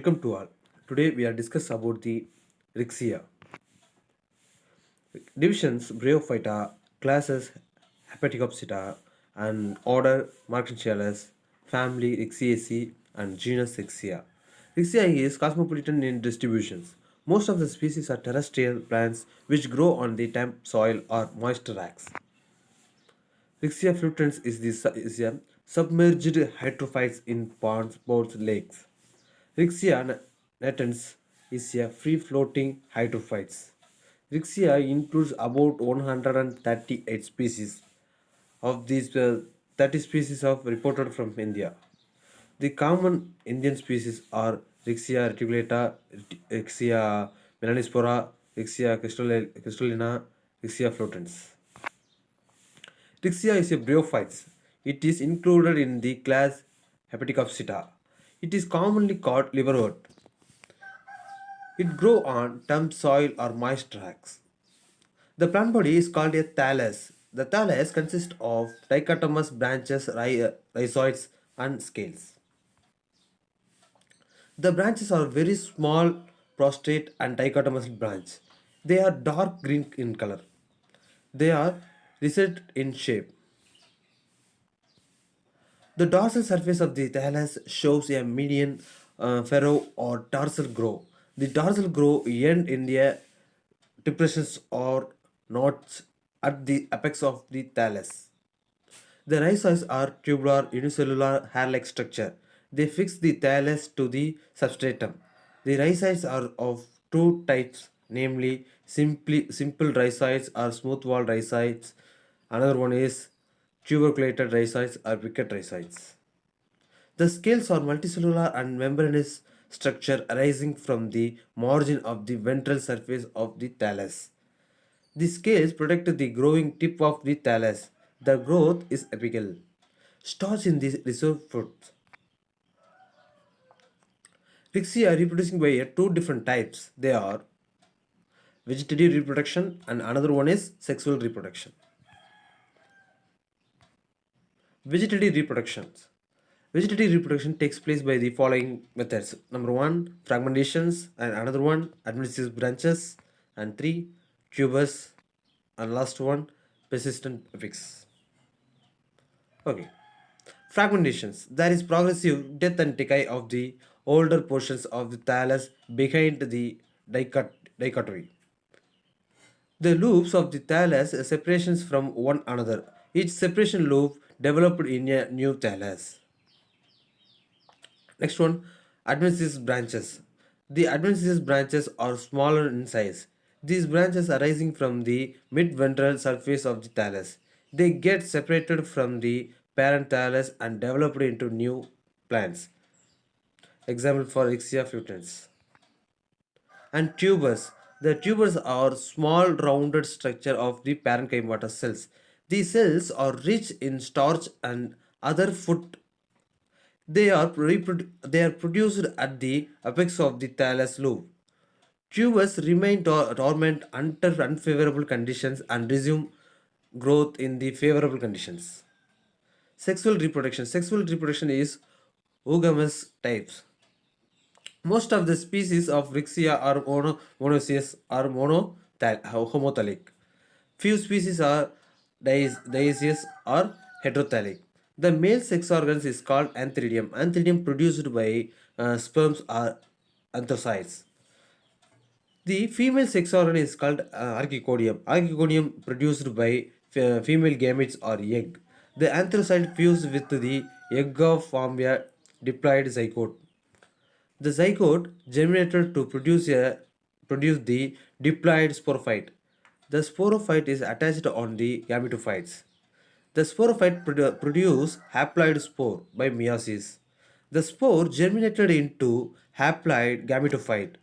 Welcome to all. Today we are discuss about the Rixia. Divisions Bryophyta, classes Hepaticopsida, and order Marchantiales, family Rixiaceae, and genus Rixia. Rixia is cosmopolitan in distributions. Most of the species are terrestrial plants which grow on the damp soil or moist rocks. Rixia fluitans is a submerged hydrophytes in ponds, boats, lakes. Rixia natans is a free-floating hydrophytes. Rixia includes about 138 species. Of these, 30 species are reported from India. The common Indian species are Rixia reticulata, Rixia melanospora, Rixia crystallina, Rixia floatans. Rixia is a bryophyte. It is included in the class Hepaticopsida. It is commonly called liverwort. It grows on damp soil or moist rocks. The plant body is called a thallus. The thallus consists of dichotomous branches, rhizoids, and scales. The branches are very small, prostrate, and dichotomous branch. They are dark green in color. They are recessed in shape. The dorsal surface of the thallus shows a median furrow or dorsal groove. The dorsal groove end in a depressions or knots at the apex of the thallus. The rhizoids are tubular unicellular hair-like structure. They fix the thallus to the substratum. The rhizoids are of two types, namely simple rhizoids or smooth wall rhizoids. Another one is tuberculated rhizoids or wicket rhizoids. The scales are multicellular and membranous structure arising from the margin of the ventral surface of the thallus. The scales protect the growing tip of the thallus. The growth is apical. Starch in the reserve fruit. Rixia are reproducing by two different types. They are vegetative reproduction and another one is sexual reproduction. Vegetative reproduction. Vegetative reproduction takes place by the following methods. Number one, fragmentations, and another one, administrative branches, and three, tubers, and last one, persistent apex. Okay. Fragmentations. There is progressive death and decay of the older portions of the thallus behind the dichotomy. The loops of the thallus are separations from one another. Each separation loop developed in a new thallus. Next one, administrative branches. The administrative branches are smaller in size. These branches arising from the mid-ventral surface of the thallus. They get separated from the parent thallus and developed into new plants. Example for Ixia futens. And tubers. The tubers are small rounded structure of the parenchyma cells. These cells are rich in starch and other food. They are produced at the apex of the thallus loop. Tubers remain dormant under unfavorable conditions and resume growth in the favorable conditions. Sexual reproduction. Sexual reproduction is oogamous types. Most of the species of Rixia are monoecious or homothallic. Few species are dioecious or heterothallic. The male sex organs is called antheridium. Antheridium produced by sperms or anthocytes. The female sex organ is called archicodium. Archicodium produced by female gametes or egg. The anthrocyte fuse with the egg of form a diploid zygote. The zygote germinated to produce the diploid sporophyte. The sporophyte is attached on the gametophytes. The sporophyte produce haploid spore by meiosis. The spore germinated into haploid gametophyte.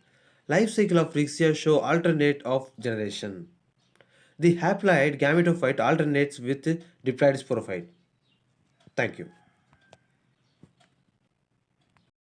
Life cycle of Rixia show alternate of generation. The haploid gametophyte alternates with diploid sporophyte. Thank you.